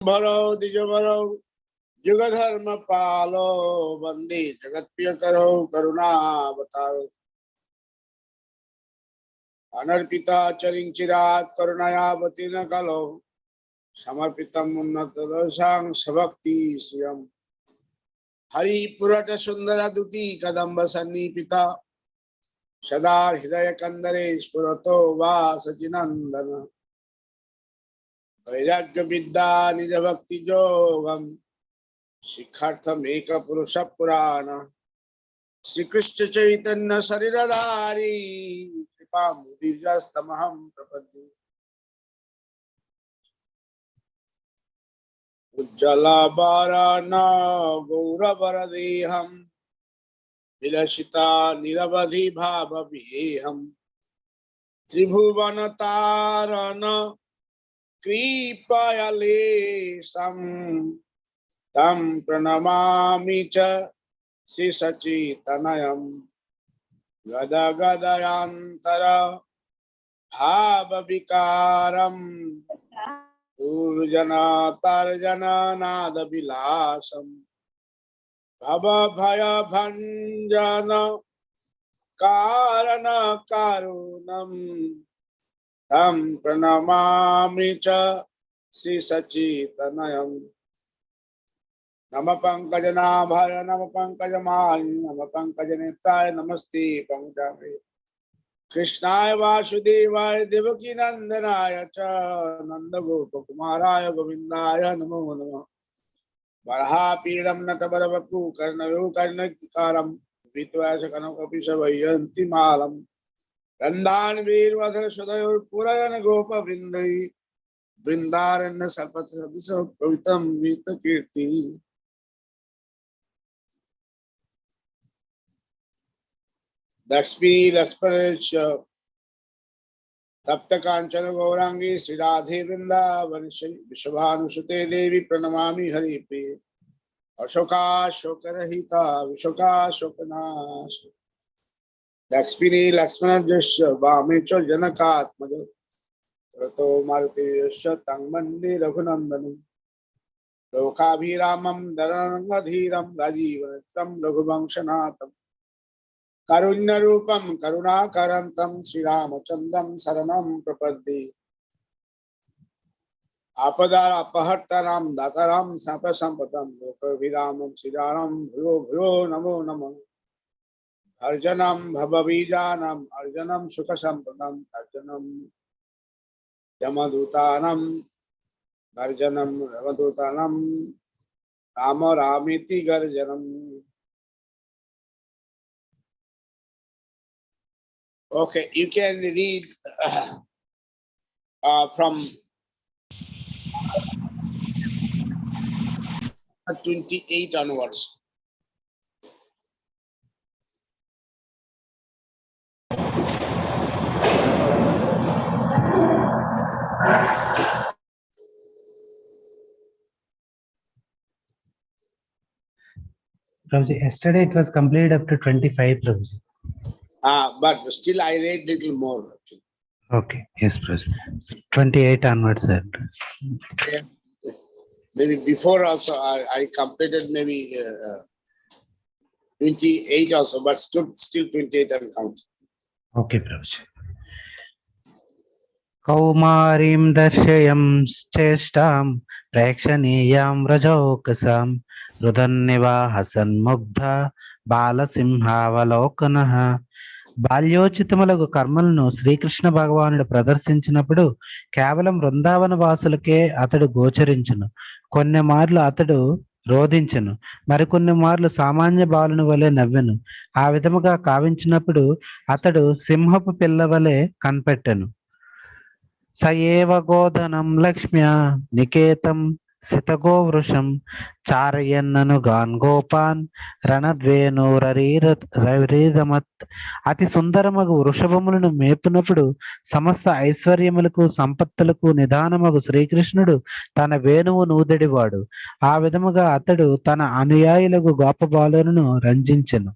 भरो द्विज भरो युग धर्म पालो वंदे जगत प्रिय करो करुणावतारो अनर्पिता चरिंचिरात करुणायावती न कलो समर्पितम उन्नत रसां सभक्ति श्रियम हरि पुरट सुंदर दुति कदम्ब सन्निपिता सदा हृदय कंदरे स्फुरतो वासचिनंदन वैराग्य विद्या निज भक्ति जोगम शिक्षार्थम एक पुरुष पुराण श्री कृष्ण चैतन्य शरीरधारी कृपा मुदिर्यस्तमहं प्रपद्ये उज्ज्वलाभरण गौरवरदेहं विलसिता निरवधि भावविहेहं त्रिभुवनतारण कृपयालेशं तं प्रणमामि च श्री सचितनयं गदगदयान्तर भावविकारं ऊर्जना तर्जना नाद विलासम भव भय भंजन कारण करुणम तम प्रणमामि च श्री सचितनयं नम पंकजनाभाय नम पंकजमालिनि नम पंकजनेत्राय नमस्ते पंकजाग्रे कृष्णाय वासुदेवाय देवकी नंदनाय च नंदगोपकुमाराय गोविंदाय नमो नमः बर्हापीडं नटबरवपु कर्णयो कर्णिकारं पीत्वाय कनकपिशवयन्ति मालं गन्धान् वीरवधर सुधयोर्पुरयन् गोपवृन्दै वृन्दारण्य सल्पसदृश पवित्रं वीतकीर्ति लक्ष्मी लक्ष्मणेश तप्त कांचन गौरांगी श्री राधे वृंदावन विश्वभानुसुते देवी प्रणमामि हरिप्रिय अशोकाशोकरहिता विशोकाशोकनाश लक्ष्मी लक्ष्मणस्य वामे च जनकात्मज ततो मारुतिर्यस्य तं वन्दे रघुनन्दनं लोकाभिरामं नरनाथधीरं राजीवनेत्रं रघुवंशनाथं कारुण्यरूपं करुणाकरन्तं श्रीरामचन्द्रं शरणं प्रपद्ये आपदापहर्तारं दातारं साम्प्रसम्पदं लोकाभिरामं श्रीरामं भूयो भूयो नमो नमः अर्जनं भवबीजानाम् अर्जनं सुखसम्पदम् अर्जनं यमदूतानां गर्जनं यमदूतानां राम रामेति गर्जनम्. Okay, you can read from 28 onwards. Prabhuji, yesterday it was completed up to 25, Prabhuji. But still I read little more. Actually. Okay, yes, Prabhuji. 28 onwards, sir. Yeah. Maybe before also I completed maybe 28 also, but still 28 and count. Okay, Prabhuji. Kaumarim darshayam cheshtam prekshaniyam rajaukasam rudanniva hasan mugdha బాలసింహావలోకనః. బాల్యోచితములకు కర్మలను శ్రీకృష్ణ భగవానుడు ప్రదర్శించినప్పుడు కేవలం వృందావన వాసులకే అతడు గోచరించును. కొన్ని మార్లు అతడు రోధించెను, మరికొన్ని మార్లు సామాన్య బాలుని వలె నవ్వెను. ఆ విధముగా కావించినప్పుడు అతడు సింహపు పిల్ల వలె కనిపెట్టెను. సయేవ గోధనం లక్ష్మ్యా నికేతం సితగో వృషం చారయన్నను గాన్ గోపాన్ రణద్వేణురీరమత్. అతి సుందరమగు వృషభములను మేపునప్పుడు సమస్త ఐశ్వర్యములకు సంపత్తులకు నిదానమగు శ్రీకృష్ణుడు తన వేణువు నూదెడివాడు. ఆ విధముగా అతడు తన అనుయాయులకు గోప బాలులను రంజించెను.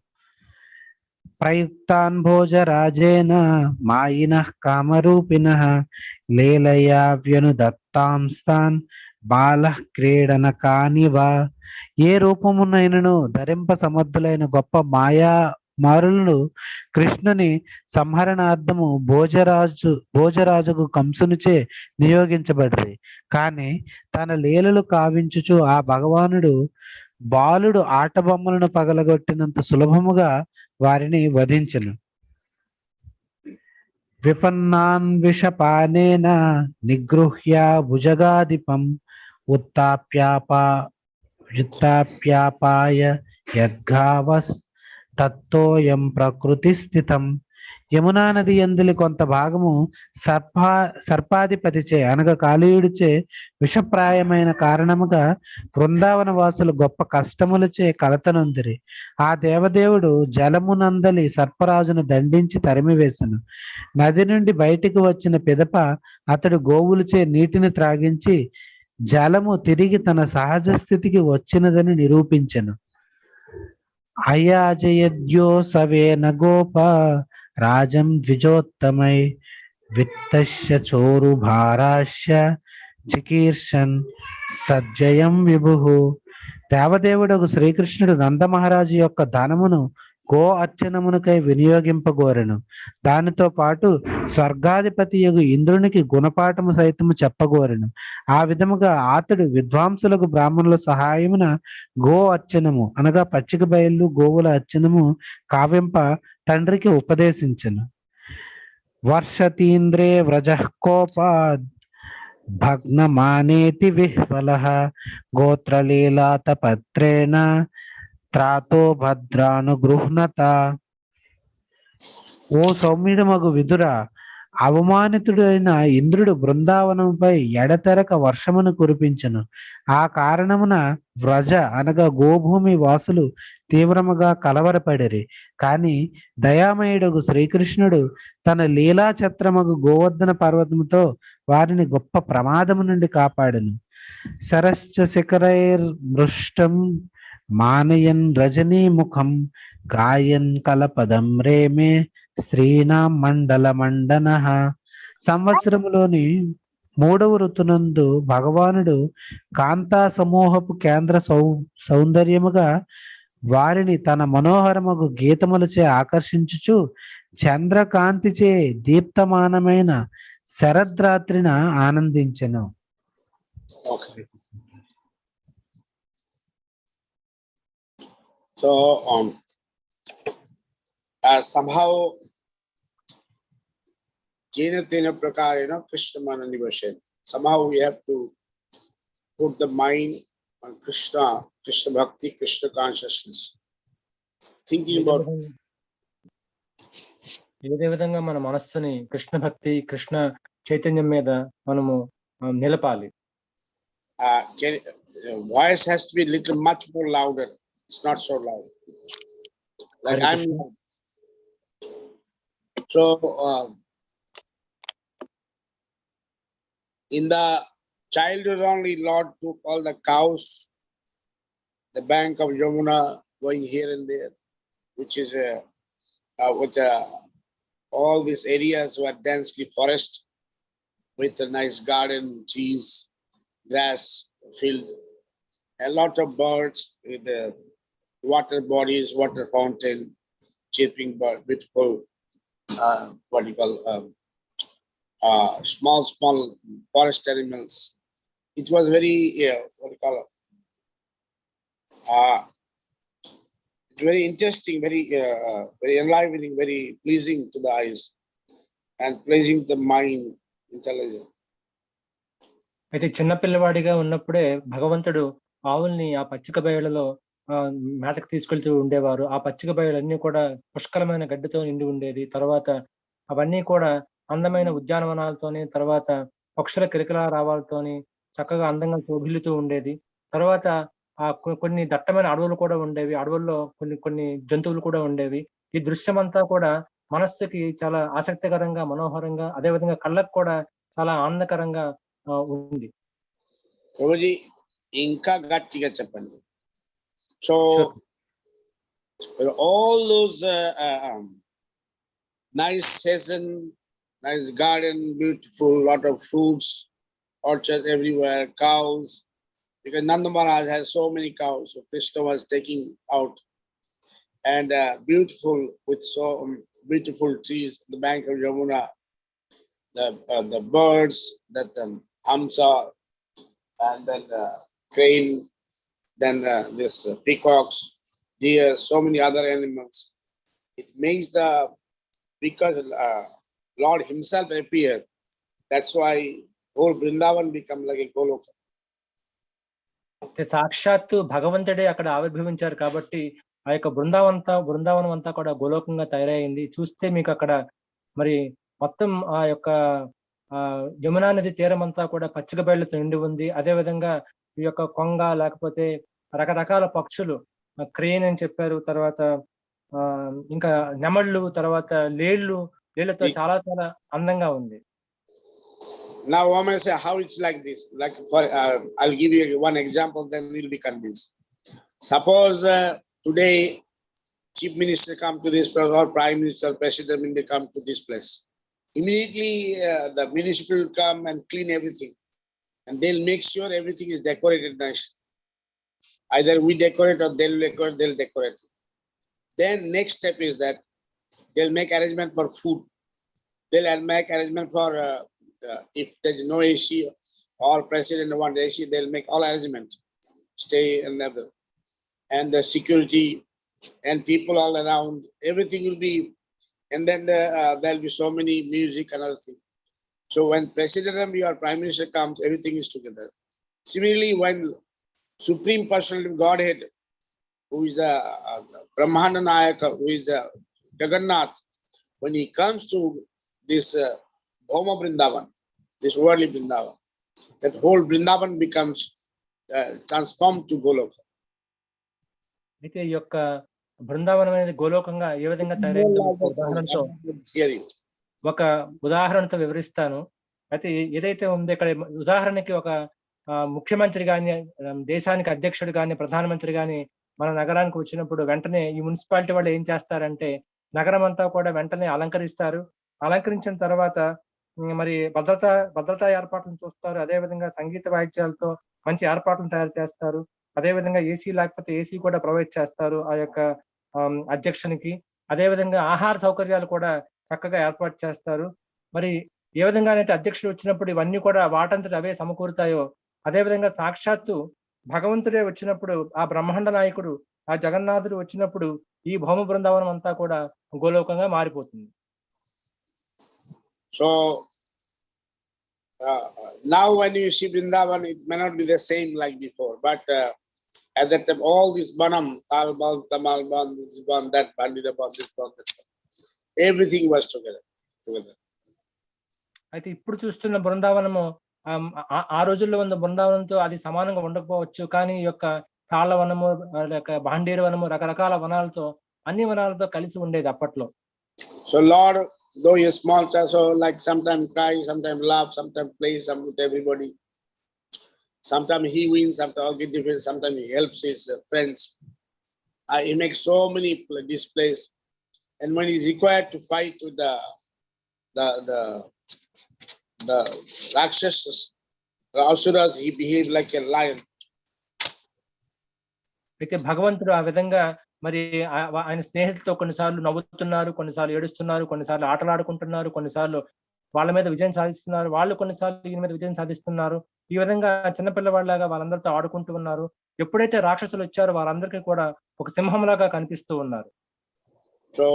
ప్రయుక్తాన్ భోజరాజేన మాయినః కామరూపిణః లీలయా వ్యనుదత్తాంస్తాన్ బాల క్రీడన కానివా ఏ రూపమునైనను ధరింప సమర్థులైన గొప్ప మాయా మారులను కృష్ణుని సంహరణార్థము భోజరాజుకు కంసునిచే నియోగించబడింది. కానీ తన లీలలు కావించుచు ఆ భగవానుడు బాలుడు ఆట బొమ్మలను పగలగొట్టినంత సులభముగా వారిని వధించెను. విపన్నాన్ విషపానేన నిగృహ్య భుజగాధిపం ఉత్తాప్యాపాయ యద్గావస్ తత్తోయం ప్రకృతి స్థితం. యమునా నది యందులి కొంత భాగము సర్పాధిపతిచే అనగా కాళీయుడిచే విషప్రాయమైన కారణముగా బృందావన వాసులు గొప్ప కష్టములచే కలతనొందిరి. ఆ దేవదేవుడు జలమునందలి సర్పరాజును దండించి తరిమివేసెను. నది నుండి బయటికి వచ్చిన పిదప అతడు గోవులచే నీటిని త్రాగించి జలము తిరిగి తన సహజ స్థితికి వచ్చినదని నిరూపించెను. అయాజయద్యో సవేన గోప రాజం ద్విజోత్తమై విత్తస్య చోరు భారాశ్య చికీర్షన్ సజ్జయం విభు. దేవదేవుడకు శ్రీకృష్ణుడు నందమహారాజు యొక్క ధనమును గో అర్చనమునకై వినియోగింపగోరెను. దానితో పాటు స్వర్గాధిపతి యగు ఇంద్రునికి గుణపాఠము సైతము చెప్పగోరెను. ఆ విధముగా అతడు విద్వాంసులకు బ్రాహ్మణుల సహాయమున గో అర్చనము అనగా పచ్చిక బయళ్ళు గోవుల అర్చనము కావింప తండ్రికి ఉపదేశించెను. వర్షతీంద్రే వ్రజః కోపాద్ భగ్నమానేతి విహ్వలః గోత్రలీలాత పత్రేణ త్రాతో భద్రానుగృహ్ణత. ఓ సౌమ్యుడు మగు విదుర, అవమానితుడైన ఇంద్రుడు బృందావనంపై ఎడతెరక వర్షమును కురిపించెను. ఆ కారణమున వ్రజ అనగా గోభూమి వాసులు తీవ్రముగా కలవరపడిరి. కాని దయామయుడగు శ్రీకృష్ణుడు తన లీలాఛత్రమగు గోవర్ధన పర్వతముతో వారిని గొప్ప ప్రమాదము నుండి కాపాడెను. సరశ్చ శిఖరైర్మృష్టం మానయన్ రజనీముఖం గాయన్ కలపదం రేమే స్త్రీనాం మండల మండనః. సంవత్సరములోని 3వ ఋతునందు భగవానుడు కాంతా సమూహపు కేంద్ర సౌందర్యముగా వారిని తన మనోహరమగు గీతములచే ఆకర్షించుచు చంద్రకాంతిచే దీప్తమానమైన శరద్రాత్రిన ఆనందించెను. Okay. So somehow jena tena prakarena Krishna mana nivashen. Somehow we have to put the mind on Krishna, Krishna bhakti, Krishna consciousness. Thinking about ఏదే విధంగా మన మనస్సుని కృష్ణ భక్తి కృష్ణ చైతన్యం మీద మనము నిలపాలి. Voice has to be little much more louder. It's not so loud. Like I'm. So in the childhood only, Lord took all the cows, the bank of Yamuna, going here and there, which is all these areas were densely forest with a nice garden, trees, grass, field, a lot of birds with the water bodies, water fountain, chirping bird, beautiful, what you call, small forest animals. It was very, what you call, it's very interesting, very enlivening, very pleasing to the eyes and pleasing the mind, intelligence. అయితే చిన్నపిల్లవాడిగా ఉన్నప్పుడే భగవంతుడు ఆవుల్ని ఆ పచ్చిక బయళ్ళలో మేతకు తీసుకెళ్తూ ఉండేవారు. ఆ పచ్చిక బయళ్ళన్నీ కూడా పుష్కలమైన గడ్డితో నిండి ఉండేది. తర్వాత అవన్నీ కూడా అందమైన ఉద్యానవనాలతోని, తర్వాత పక్షుల కిలకిలా రావాలతోని చక్కగా అందంగా శోభిల్లుతూ ఉండేది. తర్వాత కొన్ని దట్టమైన అడవులు కూడా ఉండేవి. అడవుల్లో కొన్ని జంతువులు కూడా ఉండేవి. ఈ దృశ్యమంతా కూడా మనస్సుకి చాలా ఆసక్తికరంగా, మనోహరంగా, అదేవిధంగా కళ్ళకు కూడా చాలా ఆనందకరంగా ఉంది. ప్రభుజీ ఇంకా గట్టిగా చెప్పండి. So all those nice season, nice garden, beautiful, lot of fruits, orchards everywhere, cows, because Nanda Maharaj has so many cows. So Krishna was taking out, and beautiful with so beautiful trees at the bank of Yamuna. The birds, that hamsa, and then crane, then this peacocks, deer, so many other animals. It makes because Lord himself appear. That's why whole Vrindavan become like a Goloka. సాక్షాత్తు భగవంతుడే అక్కడ ఆవిర్భవించారు కాబట్టి ఆ యొక్క బృందావనం అంతా కూడా గోలోకంగా తయారైంది. చూస్తే మీకు అక్కడ మరి మొత్తం ఆ యొక్క యమునా నది తీరం అంతా కూడా పచ్చిక బయళ్లతో నిండి ఉంది. అదే విధంగా ఈ యొక్క కొంగ, లేకపోతే రకరకాల పక్షులు, క్రేన్ అని చెప్పారు, తర్వాత ఇంకా నెమళ్ళు, తర్వాత లేళ్లతో చాలా చాలా అందంగా ఉంది. Now, one may say how it's like this. Like for I'll give you one example, then you'll be convinced. Suppose today Chief Minister come to this place, or Prime Minister, President will come to this place. Immediately the municipal will come and clean everything, and they'll make sure everything is decorated nicely. Either we decorate or they'll decorate. Then next step is that they'll make arrangement for food. They'll make arrangement for if there's no AC or president want AC, they'll make all arrangement, stay and level, and the security and people all around, everything will be, and then there'll be so many music and other thing. So when president or prime minister comes, everything is together. Similarly, when supreme personality of Godhead, who is the Brahmanda Nayaka, who is the Jagannath, when he comes to this Bhoma Vrindavan, this worldly Vrindavan, that whole Vrindavan becomes transformed to Goloka. అయితే ఈ యొక్క బృందావనం అనేది గోలోకంగా ఏ విధంగా తయారైందో ఒక ఉదాహరణతో వివరిస్తాను. అయితే ఏదైతే ఉందో ఇక్కడ ఉదాహరణకి ఒక ముఖ్యమంత్రి గాని, దేశానికి అధ్యక్షుడు గాని, ప్రధానమంత్రి గాని మన నగరానికి వచ్చినప్పుడు వెంటనే ఈ మున్సిపాలిటీ వాళ్ళు ఏం చేస్తారంటే నగరం అంతా కూడా వెంటనే అలంకరిస్తారు. అలంకరించిన తర్వాత మరి భద్రతా ఏర్పాట్లను చూస్తారు. అదే విధంగా సంగీత వాయిద్యాలతో మంచి ఏర్పాట్లను తయారు చేస్తారు. అదే విధంగా ఏసీ లేకపోతే ఏసీ కూడా ప్రొవైడ్ చేస్తారు ఆ యొక్క అధ్యక్షునికి. అదే విధంగా ఆహార సౌకర్యాలు కూడా చక్కగా ఏర్పాటు చేస్తారు. మరి ఏ విధంగానైతే అధ్యక్షుడు వచ్చినప్పుడు ఇవన్నీ కూడా వాటంతట అవే సమకూరుతాయో, అదే విధంగా సాక్షాత్తు భగవంతుడే వచ్చినప్పుడు, ఆ బ్రహ్మాండ నాయకుడు, ఆ జగన్నాథుడు వచ్చినప్పుడు ఈ భౌమ బృందావనం అంతా కూడా గోలోకంగా మారిపోతుంది. So now when you see Vrindavan, it may not be the same like before, but at that time all this Banam, Talbal, Tamalban, this one, that Bandita, this one, that everything was together. అయితే ఇప్పుడు చూస్తున్న బృందావనము ఆ రోజుల్లో ఉన్న బృందావనంతో అది సమానంగా ఉండకపోవచ్చు, కానీ ఈ యొక్క తాళ్ళ వనము, లేక భాండీర వనము, రకరకాల వనాలతో, అన్ని వనాలతో కలిసి ఉండేది అప్పట్లో. So Lord, though he is small child, so like sometimes cry, sometimes laugh, sometimes play, some with everybody. Sometimes he wins, sometimes all get different, sometimes he helps his friends. He makes so many displays, and when he's required to fight with the Rakshasas, the Asuras, he behaves like a lion. అయితే భగవంతుడు ఆ విధంగా మరి ఆయన స్నేహితులతో కొన్నిసార్లు నవ్వుతున్నారు, కొన్నిసార్లు ఏడుస్తున్నారు, కొన్నిసార్లు ఆటలాడుకుంటున్నారు, కొన్నిసార్లు వాళ్ళ మీద విజయం సాధిస్తున్నారు, వాళ్ళు కొన్నిసార్లు ఈయన మీద విజయం సాధిస్తున్నారు. ఈ విధంగా చిన్నపిల్లవాళ్ళలాగా వాళ్ళందరితో ఆడుకుంటూ ఉన్నారు. ఎప్పుడైతే రాక్షసులు వచ్చారో వారందరికీ కూడా ఒక సింహంలాగా కనిపిస్తూ ఉన్నారు. So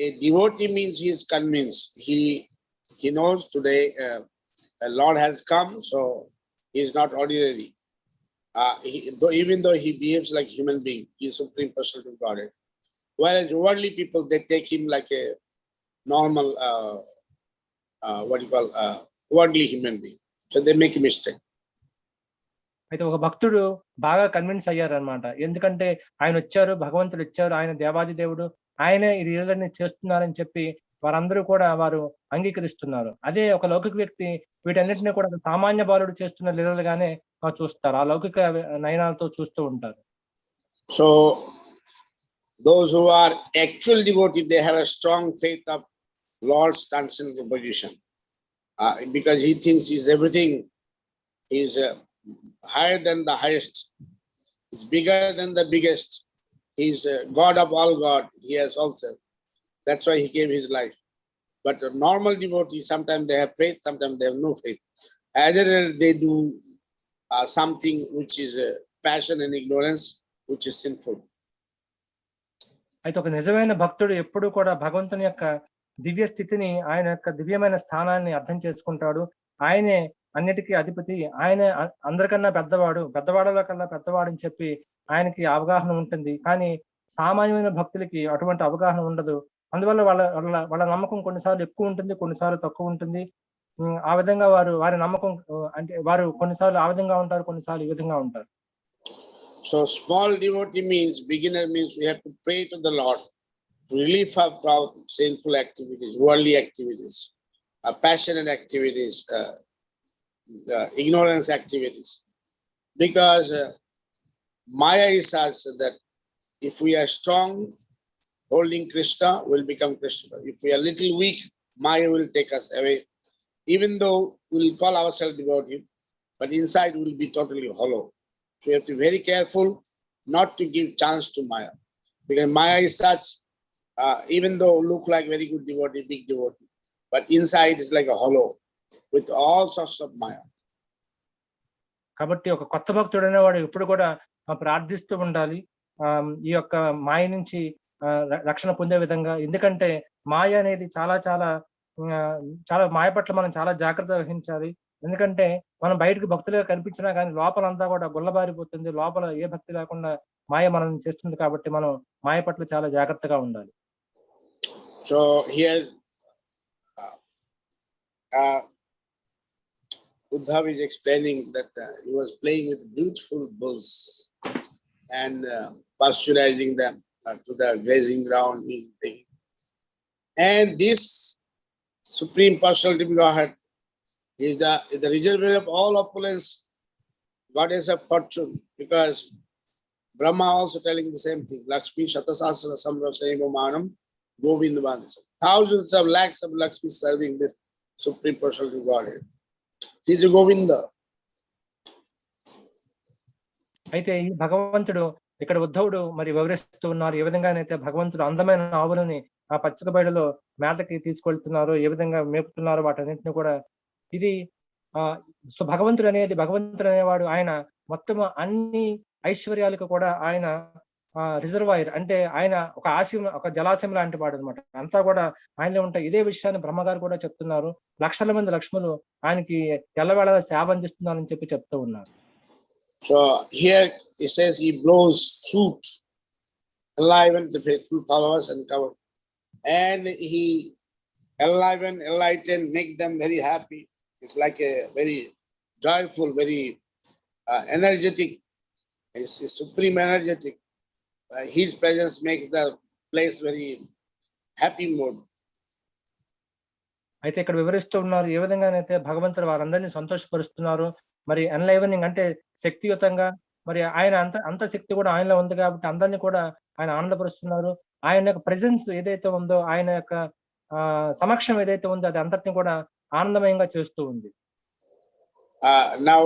a devotee means he is convinced. He knows today a Lord has come, so he is not ordinary. Even though he behaves like human being, he is supreme personality of Godhead. Whereas worldly people, they take him like a normal, worldly human being. So they make a mistake. అయితే ఒక భక్తుడు బాగా convince అయ్యారనమాట. ఎందుకంటే ఆయన వచ్చారు, భగవంతుడు వచ్చారు, ఆయన దేవాది దేవుడు, ఆయనే ఈ లీలలన్నీ చేస్తున్నారని చెప్పి వారందరూ కూడా వారు అంగీకరిస్తున్నారు. అదే ఒక లౌకిక వ్యక్తి వీటన్నిటిని కూడా సామాన్య బాలుడు చేస్తున్న లీలలుగానే చూస్తారు, ఆ లౌకిక నయనాలతో చూస్తూ ఉంటారు. So those who are actual devotees, they have a strong faith of Lord's transcendental position. because he thinks he's everything. He's higher than the highest. He's bigger than the biggest. He's God of all God. He has also. That's why he gave his life. But a normal devotee, sometimes they have faith, sometimes they have no faith. Either they do something which is passion and ignorance, which is sinful. అయితే ఒక నిజమైన భక్తుడు ఎప్పుడు కూడా భగవంతుని యొక్క దివ్య స్థితిని, ఆయన యొక్క దివ్యమైన స్థానాన్ని అర్థం చేసుకుంటాడు. ఆయనే అన్నిటికీ అధిపతి, ఆయనే అందరికన్నా పెద్దవాడు, పెద్దవాళ్ళలో కల్లా పెద్దవాడు అని చెప్పి ఆయనకి అవగాహన ఉంటుంది. కానీ సామాన్యమైన భక్తులకి అటువంటి అవగాహన ఉండదు. అందువల్ల వాళ్ళ వాళ్ళ వాళ్ళ నమ్మకం కొన్నిసార్లు ఎక్కువ ఉంటుంది, కొన్నిసార్లు తక్కువ ఉంటుంది. ఆ విధంగా వారి నమ్మకం అంటే వారు కొన్నిసార్లు ఆ విధంగా ఉంటారు, కొన్నిసార్లు ఈ విధంగా ఉంటారు. So small devotee means, beginner means we have to pray to the Lord to relieve her from sinful activities, worldly activities, passionate activities, ignorance activities. Because Maya is such that if we are strong, holding Krishna, will become Krishna. If we are little weak, Maya will take us away. Even though we will call ourselves devotee, but inside we will be totally hollow. So we have to be very careful not to give chance to Maya. Because Maya is such, even though look like very good devotee, big devotee, but inside is like a hollow with all sorts of Maya. కాబట్టి ఒక కొత్త భక్తుడు అనేవాడు ఎప్పుడు కూడా ప్రార్థిస్తూ ఉండాలి ఈ యొక్క మాయ నుంచి రక్షణ పొందే విధంగా. ఎందుకంటే మాయ అనేది చాలా చాలా చాలా మాయ పట్ల మనం చాలా జాగ్రత్త వహించాలి. ఎందుకంటే మనం బయటకు భక్తులుగా కనిపించినా కానీ లోపలంతా కూడా గుల్లబారిపోతుంది, లోపల ఏ భక్తి లేకుండా మాయ మనం చేస్తుంది. కాబట్టి మనం మాయ పట్ల చాలా జాగ్రత్తగా ఉండాలి. So here Uddhav is explaining that he was playing with beautiful bulls and pasturizing them to the grazing ground. And this Supreme Personality of Godhead is the reservoir of all opulence, goddess of fortune, because Brahma also telling the same thing. Lakshmi Shatasasana Samrasaiva Manam Govindavana. Thousands of lakhs of Lakshmi serving this Supreme Personality of Godhead. He is a Govinda. అయితే ఈ భగవంతుడు ఇక్కడ ఉద్ధవుడు మరి వివరిస్తూ ఉన్నారు ఏ విధంగానైతే భగవంతుడు అందమైన ఆవులని ఆ పచ్చిక బయలులో మేతకి తీసుకెళ్తున్నారు, ఏ విధంగా మేపుతున్నారు వాటన్నింటిని కూడా. ఇది సో భగవంతుడు అనేవాడు ఆయన మొత్తం అన్ని ఐశ్వర్యాలకు కూడా ఆయన రిజర్వాయర్, అంటే ఆయన ఒక జలాశయం లాంటి వాడు అనమాట. అంతా కూడా ఆయనలో ఉంటాయి. ఇదే విషయాన్ని బ్రహ్మగారు కూడా చెప్తున్నారు. లక్షల మంది లక్ష్ములు ఆయనకి ఎల్లవేళ సేవ అందిస్తున్నారని చెప్పి చెప్తూ ఉన్నారు. So here it says he blows fruit, enliven the faithful followers and cover, and he enlighten, make them very happy. It's like a very joyful, very energetic. It's supreme energetic. His presence makes the place very happy mood. అయితే ఇక్కడ వివరిస్తూ ఉన్నారు ఏ విధంగానైతే భగవంతుడు వారందరినీ సంతోషపరుస్తున్నారు. మరి ఎన్లైవనింగ్ అంటే శక్తియుతంగా, మరి ఆయన అంత శక్తి కూడా ఆయనలో ఉంది కాబట్టి అందరినీ కూడా ఆయన ఆనందపరుస్తున్నారు. ఆయన యొక్క ప్రెజెన్స్ ఏదైతే ఉందో, ఆయన యొక్క సమక్షం ఏదైతే ఉందో అది అందరినీ కూడా ఆనందమయంగా చేస్తూ ఉంది. Now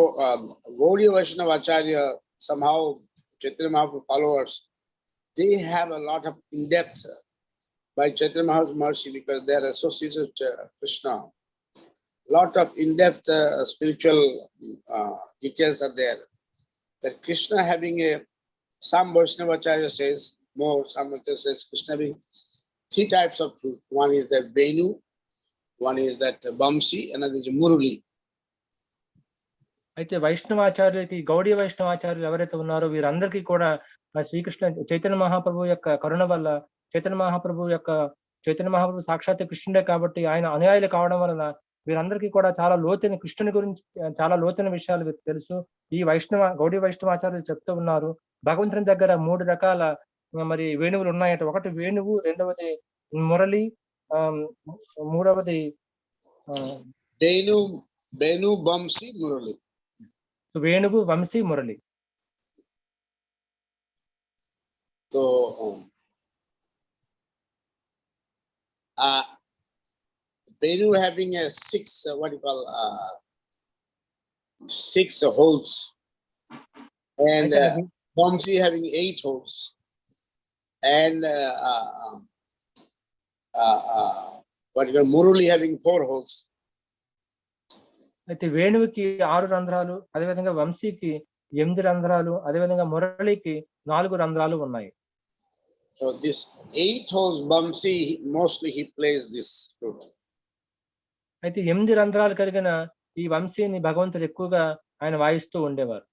Gaudiya Vaishnava Acharya, somehow Chaitanya Mahaprabhu followers, they have a lot of in-depth by Chaitanya Mahaprabhu's mercy, because they are associated with Krishna. Lot of in-depth spiritual details are there. That Krishna having some Vaishnava Acharya says more, some Acharya says Krishna having three types of flute. One is that Venu, one is that Vamsi, another is Murli. అయితే వైష్ణవాచార్యులకి, గౌడీయ వైష్ణవాచార్యులు ఎవరైతే ఉన్నారో వీరందరికీ కూడా శ్రీకృష్ణ చైతన్య మహాప్రభు యొక్క కరుణ వల్ల, చైతన్య మహాప్రభు సాక్షాత్ కృష్ణుడే కాబట్టి ఆయన అనుయాయులు కావడం వలన వీరందరికీ కూడా చాలా లోతైన కృష్ణుని గురించి చాలా లోతైన విషయాలు తెలుసు. ఈ గౌడీయ వైష్ణవాచార్యులు చెప్తూ ఉన్నారు భగవంతుని దగ్గర 3 రకాల మరి వేణువులు ఉన్నాయట. ఒకటి వేణువు, రెండవది మురళి, మూడవది వేణు, వంశీ, మురళి. వేణువు, Vamsi, Murali. Venu having a six, what you call, 6 holes, and అయితే అది Vamsi having 8 holes, and what you call, Muruli having 4 holes. అయితే వేణువుకి 6 రంధ్రాలు, అదేవిధంగా వంశీకి 8 రంధ్రాలు, అదేవిధంగా మురళికి 4 రంధ్రాలు ఉన్నాయి. So this 8 holes Vamsi, mostly he plays this flute. అయితే 8 రంధ్రాలు కలిగిన ఈ వంశీని భగవంతుడు ఎక్కువగా ఆయన వాయిస్తూ ఉండేవారు.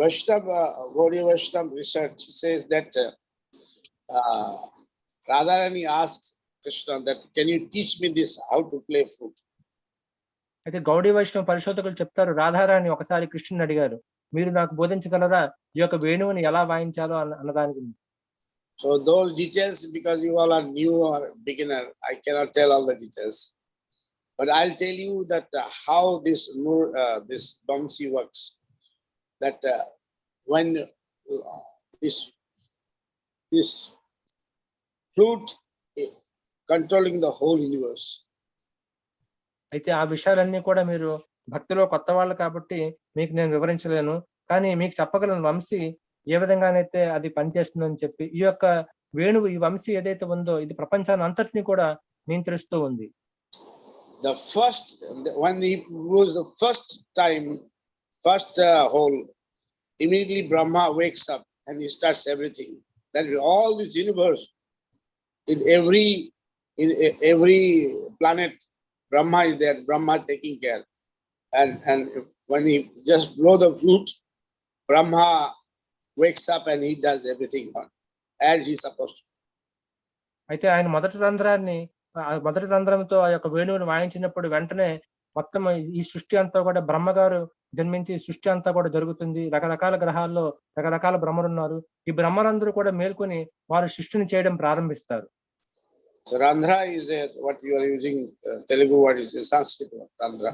Vaishnava, Gaudiya Vaishnava research says that Radharani asked Krishna that, can you teach me this, how to play flute? అయితే గౌడీ వైష్ణవ పరిశోధకులు చెప్తారు, రాధారాణి ఒకసారి కృష్ణుని అడిగారు, మీరు నాకు బోధించగలరా ఈ యొక్క వేణువుని ఎలా వాయించాలో అన్నదానికి. So those details, because you all are new or beginner, I cannot tell all the details. But I'll tell you that how this Vamsi works. That when this flute controlling the whole universe. అయితే ఆ విషయాలన్నీ కూడా మీరు భక్తిలో కొత్త వాళ్ళు కాబట్టి మీకు నేను వివరించలేను, కానీ మీకు చెప్పగలను వంశీ ఏ విధంగానైతే అది పనిచేస్తుందని చెప్పి. ఈ యొక్క వేణువు, ఈ వంశీ ఏదైతే ఉందో ఇది ప్రపంచాన్ని అంతటినీ కూడా నియంత్రిస్తూ ఉంది. The first, when he blows the first time, first hole, immediately Brahma wakes up and he starts everything. That is all this universe, in every planet, Brahma is there, Brahma taking care. And when he just blow the flute, Brahma wakes up and he does everything as he's supposed to. అయితే ఆయన మొదటి రంధ్రంతో ఆ యొక్క వేణువుని వాయించినప్పుడు వెంటనే మొత్తం ఈ సృష్టి అంతా కూడా బ్రహ్మగారు జన్మించి సృష్టి అంతా కూడా జరుగుతుంది. రకరకాల గ్రహాల్లో రకరకాల బ్రహ్మలున్నారు. ఈ బ్రహ్మలందరూ కూడా మేల్కొని వారు సృష్టిని చేయడం ప్రారంభిస్తారు. So Randhra is what you are using, Telugu word is a Sanskrit word, Randhra.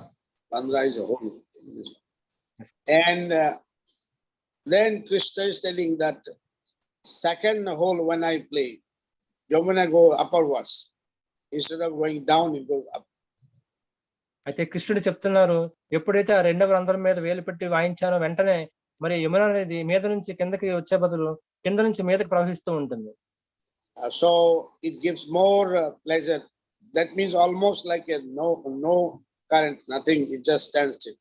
Randhra is a hole. And then Krishna is telling that second hole when I play, Yamuna go upwards. Instead of going down, it goes up. అయితే కృష్ణుడు చెప్తున్నారు, ఎప్పుడైతే ఆ రెండవ రంధ్రం మీద వేలు పెట్టి వాయించానో వెంటనే మరి యమున అనేది మీద నుంచి కిందకి వచ్చే బదులు కింద నుంచి మీదకి ప్రవహిస్తూ ఉంటుంది. So it gives more pleasure. That means almost like a no current, nothing. It just stands still.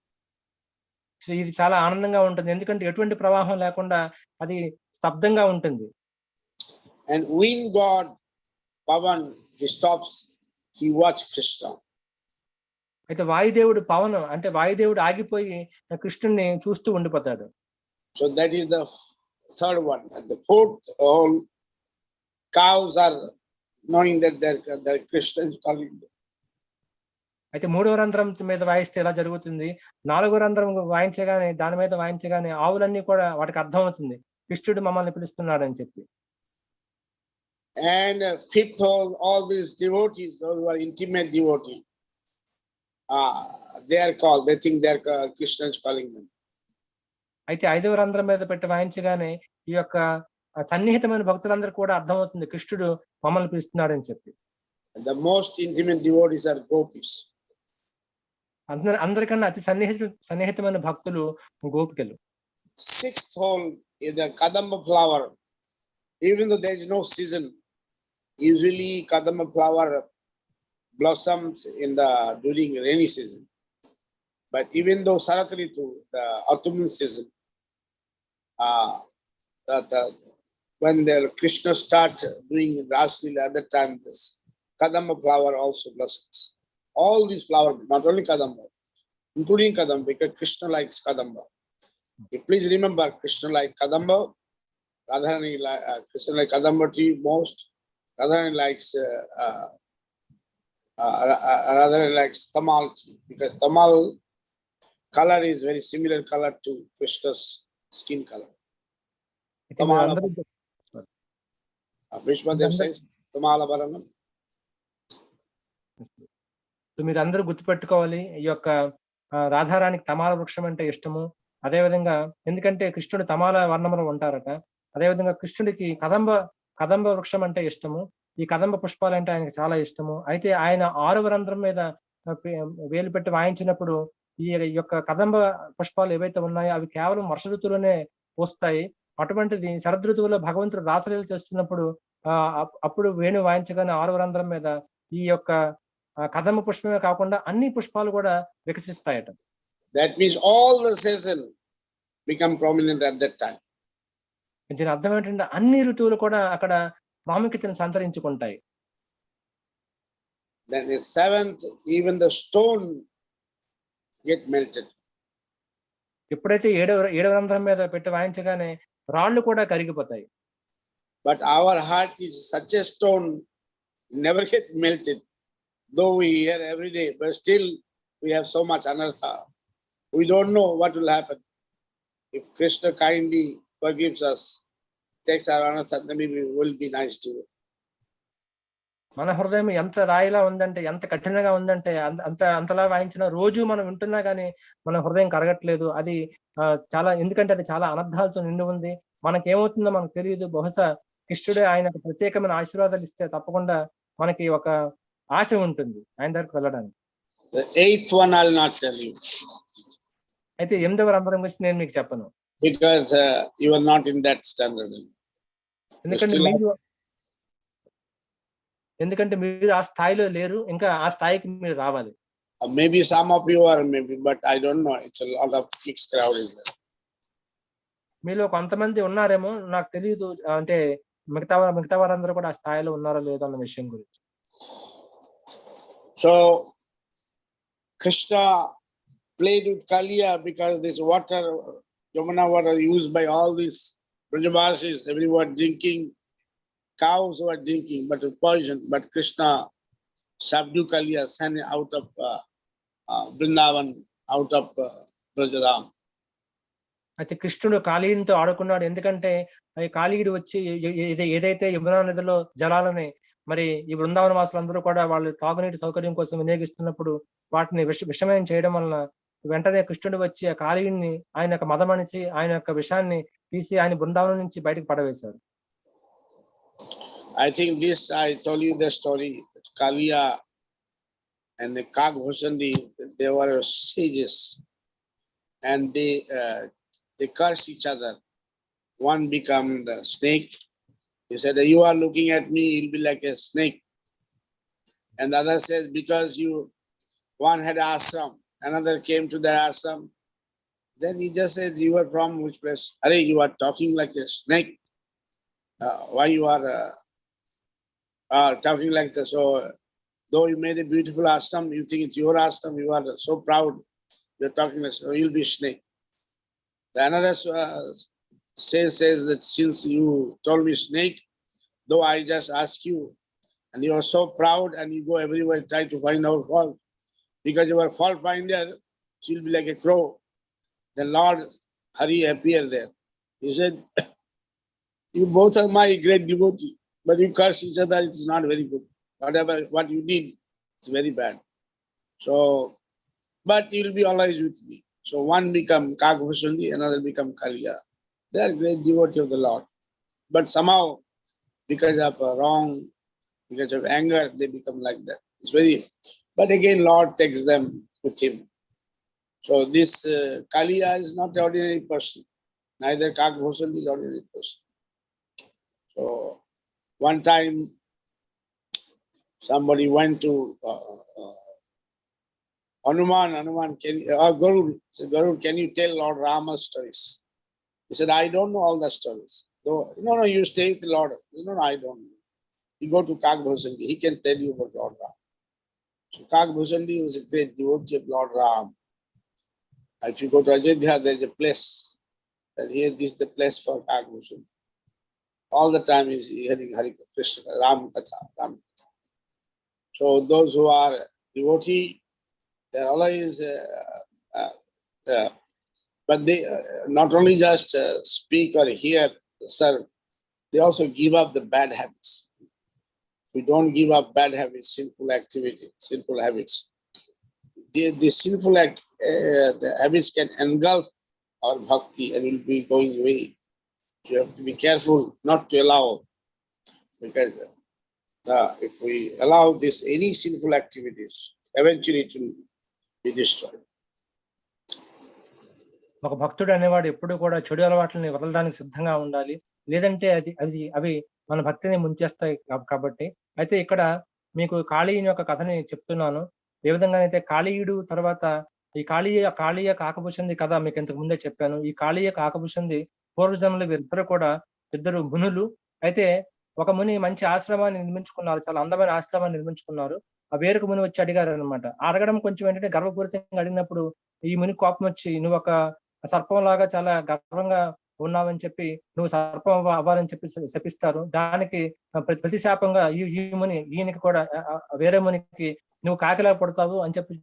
So ఇది చాలా ఆనందంగా ఉంటుంది, ఎందుకంటే ఎటువంటి ప్రవాహం లేకుండా అది స్తబ్దంగా ఉంటుంది. And when God, Pavan, he stops, he watches Krishna. అయితే వాయుదేవుడు పవన్ అంటే వాయుదేవుడు ఆగిపోయి కృష్ణుడిని చూస్తూ ఉండిపోతాడు. So that is the third one. And the fourth hole, cows are knowing that the Krishna is calling them. అయితే మూడవ రంధ్రం మీద వాయిస్తే ఎలా జరుగుతుంది, నాలుగో రంధ్రం వాయించగానే దాని మీద వాయించగానే ఆవులన్నీ కూడా వాటికి అర్థం అవుతుంది కృష్ణుడు మమ్మల్ని పిలుస్తున్నాడు అని చెప్పి. And fifth hole, all these devotees, those who are intimate devotees, they are called, they think Krishna is calling them. అయితే ఐదవ రంధ్రం మీద పెట్టి వాయించగానే ఈ యొక్క సన్నిహితమైన భక్తులందరూ కూడా అర్థమవుతుంది కృష్ణుడు మమ్మల్ని పిలుస్తున్నాడు అని చెప్పి. The most intimate devotees are gopis. అందరికన్నా అతి సన్నిహితమైన భక్తులు గోపికలు. Sixth hole is the kadamba flower. Even though there is no season, usually kadamba flower blossoms during rainy season. But even though Sarat Ritu, the autumn season, when the Krishna start doing Raslila, at that time this kadamba flower also blossoms. All these flowers, not only kadamba, including kadamba, because Krishna likes kadamba. Please remember, Krishna likes kadamba. Radharani Krishna likes kadamba tree most. Radharani likes tamal tree, because tamal color is very similar color to Krishna's skin color. Vishmadev says tamala varanam. మీరందరూ గుర్తుపెట్టుకోవాలి, ఈ యొక్క రాధారానికి తమాల వృక్షం అంటే ఇష్టము. అదేవిధంగా ఎందుకంటే కృష్ణుడు తమాల వర్ణములు ఉంటారట. అదేవిధంగా కృష్ణుడికి కదంబ వృక్షం అంటే ఇష్టము. ఈ కదంబ పుష్పాలు అంటే ఆయనకు చాలా ఇష్టము. అయితే ఆయన 6వ రంధ్రం మీద వేలు పెట్టి వాయించినప్పుడు ఈ యొక్క కదంబ పుష్పాలు ఏవైతే ఉన్నాయో అవి కేవలం వర్ష ఋతువులోనే పూస్తాయి. అటువంటిది శరదృతువులో భగవంతుడు రాసలీల చేస్తున్నప్పుడు అప్పుడు వేణు వాయించగానే 6వ రంధ్రం మీద ఈ యొక్క కదంబ పుష్పమే కాకుండా అన్ని పుష్పాలు కూడా వికసిస్తాయట. That means all the season become prominent at that time. దీని అర్థం ఏంటంటే అన్ని ఋతువులు కూడా అక్కడ ప్రాముఖ్యతను సంతరించుకుంటాయి. Then the 7th, even the stone get melted. ఎప్పుడైతే ఏడవ రంధ్రం మీద పెట్టి వాయించగానే రాళ్ళు కూడా కరిగిపోతాయి. But our heart is such a stone, never get melted. Though we hear every day, but still we have so much anartha. We don't know what will happen. If Krishna kindly forgives us, takes our anartha, then maybe we will be nice to you. మన హృదయం ఎంత రాయిలా ఉందంటే, ఎంత కఠినంగా ఉందంటే అంతలా వాయించిన రోజు మనం వింటున్నా గానీ మన హృదయం కరగట్లేదు. అది చాలా, ఎందుకంటే అది చాలా అనర్థాలతో నిండి ఉంది. మనకేమవుతుందో మనకు తెలియదు. బహుశా కృష్ణుడే ఆయనకు ప్రత్యేకమైన ఆశీర్వాదాలు ఇస్తే తప్పకుండా మనకి ఒక ఆశ ఉంటుంది ఆయన దగ్గరికి వెళ్ళడానికి. The 8th one I'll not tell you. అయితే 8వ రంధ్రం గురించి నేను మీకు చెప్పను. Because you are not in that standard. ఎందుకంటే మీరు ఆ స్థాయిలో లేరు. ఇంకా ఆ స్థాయికి మీరు రావాలి. Maybe some of you are, maybe, but I don't know. It's a lot of mixed crowd is there. మీలో కొంతమంది ఉన్నారేమో, నాకు తెలియదు. అంటే మిగతా వారందరూ కూడా ఆ స్థాయిలో ఉన్నారో లేదో అన్న విషయం గురించి. So Krishna played with Kaliya because this water, Yamuna water, used by all these Brajavasis, everyone drinking, cows were drinking, but it poison. But Krishna subdued Kaliya, sent out of Vrindavan, out of Brajaram. అయితే కృష్ణుడు కాళీయునితో ఆడుకున్నాడు. ఎందుకంటే ఈ కాళీయుడు వచ్చి ఏదైతే యమునా నదిలో జలాలని మరి ఈ బృందావన వాసులందరూ కూడా వాళ్ళు తాగునీటి సౌకర్యం కోసం వినియోగిస్తున్నప్పుడు వాటిని విషమయం చేయడం వలన వెంటనే కృష్ణుడు వచ్చి ఆ కాళీయుడిని ఆయన యొక్క మదమణిచి ఆయన యొక్క విషాన్ని తీసి ఆయన బృందావనం నుంచి బయటకు పడవేశారు. I think this, I told you the story, Kaliya and the Kaghosandi, they were sages and they curse each other. One become the snake. He said, you are looking at me, you'll be like a snake. And the other says, because one had ashram, another came to the ashram. Then he just says, you are from which place? Arey, you are talking like a snake. Why you are talking like this? So, though you made a beautiful ashram, you think it's your ashram, you are so proud. You're talking like, so you'll be snake. The another says that since you told me snake, though I just ask you, and you are so proud and you go everywhere try to find our fault, because you are fault finder, she'll be like a crow. The Lord Hari appeared there. He said, you both are my great devotee, but you curse each other, it's not very good. What you did, it's very bad. So, but you'll be always with me. So one become Kaghosandi, another become Kaliya. They are great devotee of the Lord. But somehow, because of because of anger, they become like that. It's very, but again, Lord takes them with him. So this Kaliya is not an ordinary person. Neither Kaghosandi is an ordinary person. So one time, somebody went to Hanuman, Garud. So Garud, can you tell Lord Rama's stories? He said, I don't know all the stories. No, you stay with the Lord. No, I don't know. You go to Kaghosandi, he can tell you about Lord Ram. So Kaghosandi was a great devotee of Lord Ram. If you go to Ajodhya, there's a place. And here, this is the place for Kaghosandi. All the time he's hearing Hari Krishna, Ram Katha. So those who are devotee, they always, but they not only just speak or hear, serve, they also give up the bad habits. We don't give up bad habits, sinful activity, sinful habits. The sinful the habits can engulf our bhakti and will be going away. So you have to be careful not to allow, because if we allow this any sinful activities, eventually it will be destroyed. ఒక భక్తుడు అనేవాడు ఎప్పుడు కూడా చెడు అలవాట్లని వదలడానికి సిద్ధంగా ఉండాలి. లేదంటే అవి మన భక్తిని ముంచేస్తాయి కాబట్టి. అయితే ఇక్కడ మీకు కాళీయుని యొక్క కథని చెప్తున్నాను. ఏ విధంగానైతే కాళీయుడు తర్వాత ఈ కాళీయ కాకభూషణి కథ మీకు ఇంతకు ముందే చెప్పాను. ఈ కాళీయ కాకభూషణి పూర్వజన్మలో వీరిద్దరు కూడా ఇద్దరు మునులు. అయితే ఒక ముని మంచి ఆశ్రమాన్ని నిర్మించుకున్నారు. చాలా అందమైన ఆశ్రమాన్ని నిర్మించుకున్నారు. ఆ వేరొక ముని వచ్చి అడిగారు అనమాట. అడగడం కొంచెం ఏంటంటే గర్వపూరితంగా అడిగినప్పుడు ఈ ముని కోపం వచ్చి, నువ్వు ఒక సర్పం లాగా చాలా గర్వంగా ఉన్నావని చెప్పి నువ్వు సర్పం అవ్వాలని చెప్పి శపిస్తారు. దానికి ప్రతి శాపంగా ఈ ముని ఈయనకి కూడా వేరే మునికి నువ్వు కాకిలా పడతావు అని చెప్పి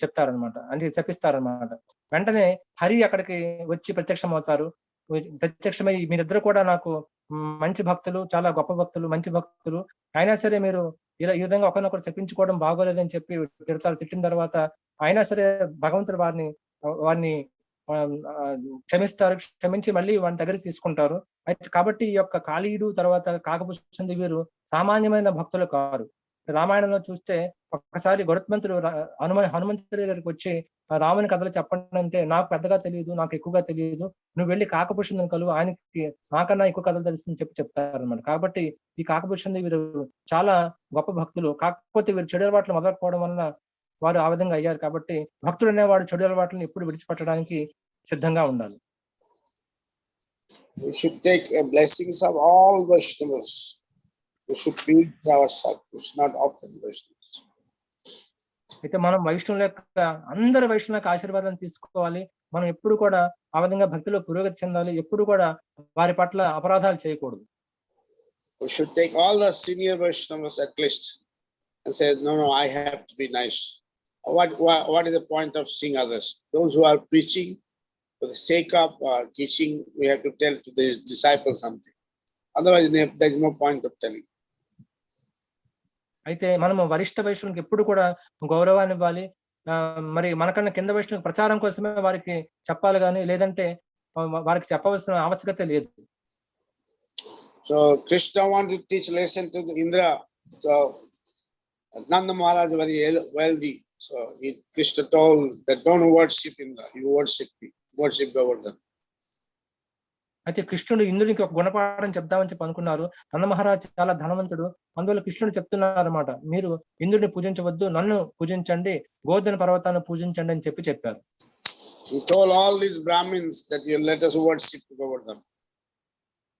చెప్తారనమాట. అంటే శపిస్తారనమాట. వెంటనే హరి అక్కడికి వచ్చి ప్రత్యక్షం అవుతారు. ప్రత్యక్షమై మీరిద్దరు కూడా నాకు మంచి భక్తులు, చాలా గొప్ప భక్తులు, మంచి భక్తులు, అయినా సరే మీరు ఈ విధంగా ఒకరినొకరు శపించుకోవడం బాగోలేదని చెప్పి తిడతారు. తిట్టిన తర్వాత అయినా సరే భగవంతుడు వారిని క్షమిస్తారు. క్షమించి మళ్ళీ వాని దగ్గరికి తీసుకుంటారు. అయితే కాబట్టి ఈ యొక్క కాళీయుడు తర్వాత కాకభూషణి వీరు సామాన్యమైన భక్తులు కారు. రామాయణంలో చూస్తే ఒక్కసారి గరుత్మంతుడు హనుమంతుడి దగ్గరికి వచ్చి రాముని కథలు చెప్పండి అంటే, నాకు పెద్దగా తెలియదు, నాకు ఎక్కువగా తెలియదు, నువ్వు వెళ్ళి కాకభూషణుని కలువు, ఆయనకి నాకన్నా ఎక్కువ కథలు తెలుస్తుందని చెప్తారనమాట. కాబట్టి ఈ కాకభూషణి వీరు చాలా గొప్ప భక్తులు. కాకపోతే వీరు చెడు అలవాట్లు మొదలుకోవడం వలన వారు ఆ విధంగా అయ్యారు. కాబట్టి భక్తుడు అనేవాడు చెడు అలవాట్లను ఎప్పుడు విడిచిపెట్టడానికి సిద్ధంగా ఉండాలి. We should take blessings of all Vaishnavas. We should feed ourselves. We should not offer Vaishnavas. అయితే మనం వైష్ణవుల యొక్క అందరి వైష్ణవుల యొక్క ఆశీర్వాదాన్ని తీసుకోవాలి. మనం ఎప్పుడు కూడా ఆ విధంగా భక్తిలో పురోగతి చెందాలి. ఎప్పుడు కూడా వారి పట్ల అపరాధాలు చేయకూడదు. We should take all the senior Vaishnavas at least and say, no, I have to be nice. What is the point of seeing others? Those who are preaching for the sake of teaching, we have to tell to the disciples something. Otherwise, there is no point of telling. అయితే మనము వరిష్ఠ వైష్ణవునికి ఎప్పుడు కూడా గౌరవాన్ని ఇవ్వాలి. మరి మనకన్నా కింద వైష్ణవునికి ప్రచారం కోసమే వారికి చెప్పాలి కానీ లేదంటే వారికి చెప్పవలసిన ఆవశ్యకత లేదు. So Krishna wanted to teach lesson to Indra. So Nanda Maharaj very wealthy. So Krishna told that don't worship Indra, you worship me, worship Bhagavata. అయితే కృష్ణుడు ఇంద్రునికి ఒక గుణపాఠం చెప్దామని చెప్పి అనుకున్నారు. నంద మహారాజ్ చాలా ధనవంతుడు. అందువల్ల కృష్ణుడు చెప్తున్నారు అనమాట, మీరు ఇంద్రుడిని పూజించవద్దు, నన్ను పూజించండి, గోవర్ధన పర్వతాన్ని పూజించండి అని చెప్పారు. He told all these Brahmins that you let us worship Bhagavata.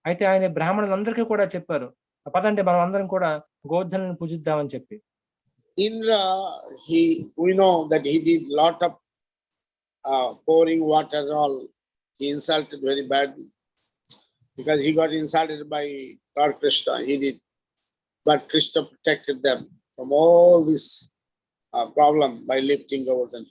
అయితే ఆయన బ్రాహ్మణులందరికీ కూడా చెప్పారు, పదండి మనం అందరం కూడా గోవర్ధనని పూజిద్దామని చెప్పి. Indra, we know that he did lot of pouring water and all. He insulted very badly because he got insulted by Lord Krishna. He did, but Krishna protected them from all this problem by lifting Govardhan.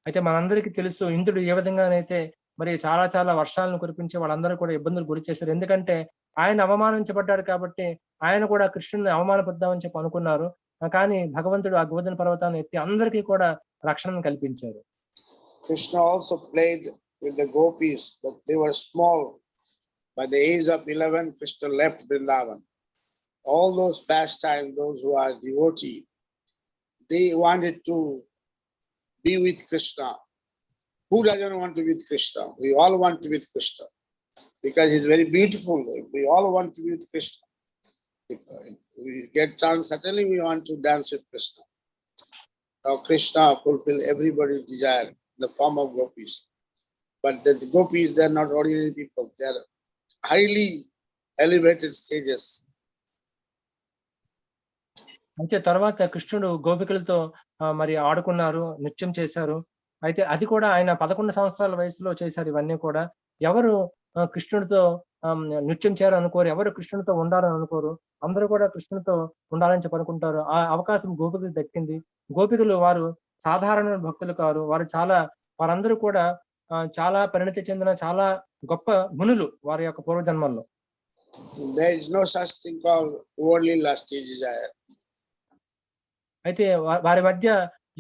అయితే మనందరికీ తెలుసు ఇంద్రుడు ఏ విధంగానైతే మరి చాలా చాలా వర్షాలను కురిపించి వాళ్ళందరూ కూడా ఇబ్బందులు గురి చేశారు. ఎందుకంటే ఆయన అవమానించబడ్డాడు కాబట్టి ఆయన కూడా కృష్ణుని అవమానపద్దామని చెప్పి అనుకున్నారు. కానీ భగవంతుడు ఆ గోవర్ధన పర్వతాన్ని ఎత్తి అందరికీ కూడా రక్షణను కల్పించారు. Krishna also played with the gopis, but they were small. By the age of 11, Krishna left Vrindavan. All those pastimes, those who are devotee, they wanted to be with Krishna. Who doesn't want to be with Krishna? We all want to be with Krishna because he's very beautiful. We all want to be with Krishna. If we get chance, certainly we want to dance with Krishna. Now Krishna fulfill everybody's desire in the form of gopis. But the gopis, they are not ordinary people. They are highly elevated stages. అయితే తర్వాత కృష్ణుడు గోపికలతో మరి ఆడుకున్నారు, నృత్యం చేశారు. అయితే అది కూడా ఆయన 11 సంవత్సరాల వయసులో చేశారు. ఇవన్నీ కూడా ఎవరు కృష్ణుడితో నృత్యం చేయాలని అనుకోరు, ఎవరు కృష్ణుడితో ఉండాలని అనుకోరు. అందరూ కూడా కృష్ణుడితో ఉండాలని చెప్పి అనుకుంటారు. ఆ అవకాశం గోపికలు దక్కింది. గోపికలు వారు సాధారణ భక్తులు కారు. వారందరూ కూడా చాలా పరిణతి చెందిన చాలా గొప్ప మునులు వారి యొక్క పూర్వజన్మల్లో. There is no such thing called worldly lust desire. అయితే వారి మధ్య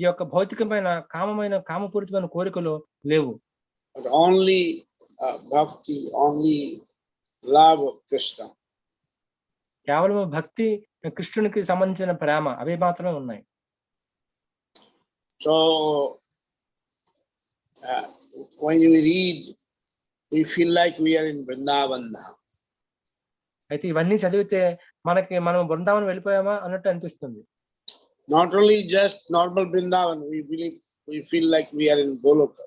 ఈ యొక్క భౌతికమైన కామపూరితమైన కోరికలు లేవు. But only bhakti, only love of Krishna. కేవలం భక్తి, కృష్ణునికి సంబంధించిన ప్రేమ అవి మాత్రమే ఉన్నాయి. So when we read, we feel like we are in Vrindavan now. అయితే ఇవన్నీ చదివితే మనం బృందావనం వెళ్ళిపోయామా అన్నట్టు అనిపిస్తుంది. Not only just normal Vrindavan, we feel like we are in Goloka.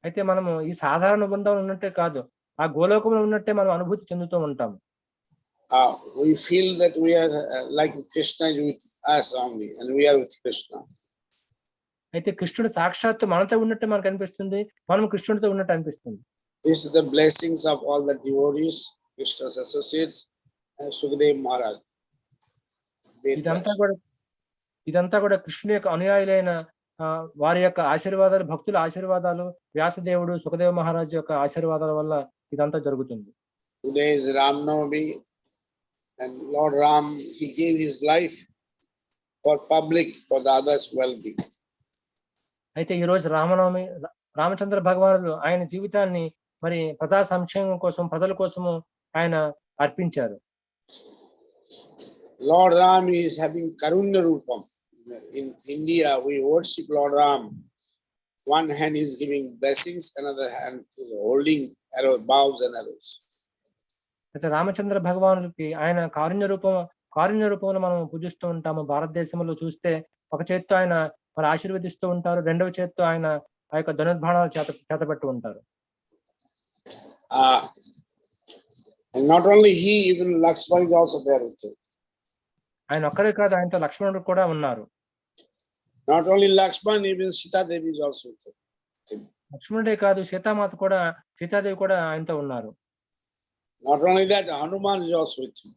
అయితే మనము ఈ సాధారణ బృందావనం ఉన్నట్టే కాదు, ఆ గోలోకంలో ఉన్నట్టే మనం అనుభూతి చెందుతూ ఉంటాం. We feel that we are like Krishna is with us only, and we are with Krishna. అయితే కృష్ణుడు సాక్షాత్తు మనతో ఉన్నట్టు మనకు అనిపిస్తుంది, మనం కృష్ణుడితో ఉన్నట్టు అనిపిస్తుంది. This is the blessings of all the devotees, Krishna's associates, and Sukadev Maharaj. ఇదంతా కూడా కృష్ణుని యొక్క అనుయాయులైన వారి యొక్క ఆశీర్వాదాలు, భక్తుల ఆశీర్వాదాలు, వ్యాసదేవుడు, సుఖదేవ మహారాజు యొక్క ఆశీర్వాదాల వల్ల ఇదంతా జరుగుతుంది. Today is Ram Navami, and Lord Ram, he gave his life for public, for the others' well-being. అయితే ఈ రోజు రామనవమి, రామచంద్ర భగవానుడు ఆయన జీవితాన్ని మరి ప్రజా సంక్షేమం కోసం, ప్రజల కోసము ఆయన అర్పించారు. Lord Ram is having Karunya Rupam. In India, we worship Lord Ram. One hand is giving blessings, another hand is holding bows and arrows. అయితే రామచంద్ర భగవానుడికి ఆయన కారుణ్య రూపంలో మనం పూజిస్తూ ఉంటాము. భారతదేశంలో చూస్తే ఒక చేత్తో ఆయన మరి ఆశీర్వదిస్తూ ఉంటారు, రెండవ చేత్తో ఆయన ఆ యొక్క ధనుర్బాణాలు చేతపట్టి ఉంటారు. And not only he, even Lakshman is also there with him. ఆయన ఒక్కరే కాదు, ఆయనతో లక్ష్మణుడు కూడా ఉన్నారు. Not only Lakshman, even Sita Devi is also with him. లక్ష్మణుడే కాదు, సీతాదేవి కూడా ఆయనతో ఉన్నారు. Not only that, Hanuman is also with him.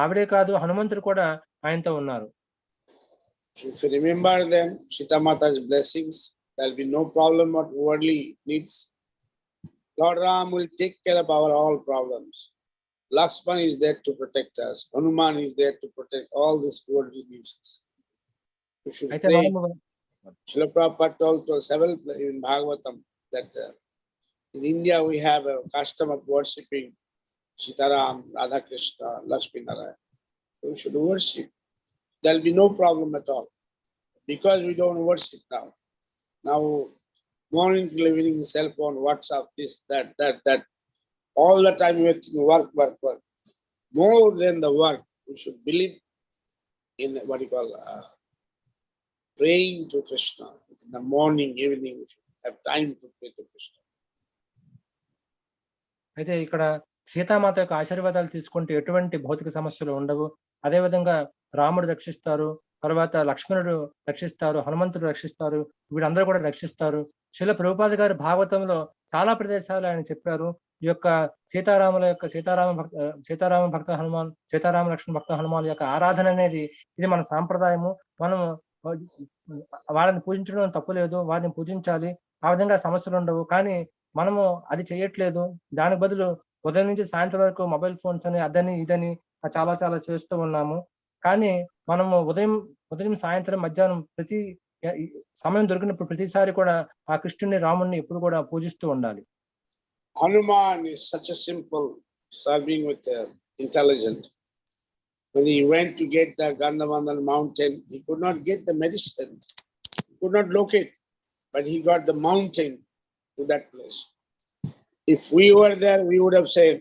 ఆవిడే కాదు, హనుమంతుడు కూడా ఆయనతో ఉన్నారు. If you remember them, Sita Mata's blessings, there will be no problem what worldly needs. Lord Ram will take care of our all problems. Lakshman is there to protect us. Hanuman is there to protect all these worldly needs. We should pray. Srila Prabhupada told to several in Bhagavatam that in India we have a custom of worshipping Sitaram, Radha Krishna, Lakshmi Narayana. We should worship. There will be no problem at all. Because we don't worship now. Now, morning till evening, cell phone, WhatsApp, this, that. All the time we are thinking work. More than the work, we should believe in what you call praying to Krishna. In the morning, evening, we should have time to pray to Krishna. అయితే ఇక్కడ సీతామాత యొక్క ఆశీర్వాదాలు తీసుకుంటే ఎటువంటి భౌతిక సమస్యలు ఉండవు. అదేవిధంగా రాముడు రక్షిస్తారు, తర్వాత లక్ష్మణుడు రక్షిస్తారు, హనుమంతుడు రక్షిస్తారు, వీళ్ళందరూ కూడా రక్షిస్తారు. శ్రీల ప్రభుపాద గారు భాగవతంలో చాలా ప్రదేశాలు ఆయన చెప్పారు. ఈ యొక్క సీతారామ భక్త హనుమాన్, సీతారామ లక్ష్మణ భక్త హనుమాన్ యొక్క ఆరాధన అనేది ఇది మన సాంప్రదాయము. మనము వాళ్ళని పూజించడం తప్పులేదు, వారిని పూజించాలి, ఆ విధంగా సమస్యలు ఉండవు. కానీ మనము అది చేయట్లేదు. దాని బదులు ఉదయం నుంచి సాయంత్రం వరకు మొబైల్ ఫోన్స్ అని అదని ఇదని చాలా చేస్తూ ఉన్నాము. కానీ మనము ఉదయం సాయంత్రం మధ్యాహ్నం ప్రతి సమయం దొరికినప్పుడు ప్రతిసారి కూడా ఆ కృష్ణుని, రాముడిని ఎప్పుడు కూడా పూజిస్తూ ఉండాలి. Hanuman is such a simple serving with intelligent. When he went to get the Gandhavandan mountain, he could not get the medicine. He could not locate, but he got the mountain to that place. If we were there, we would have said,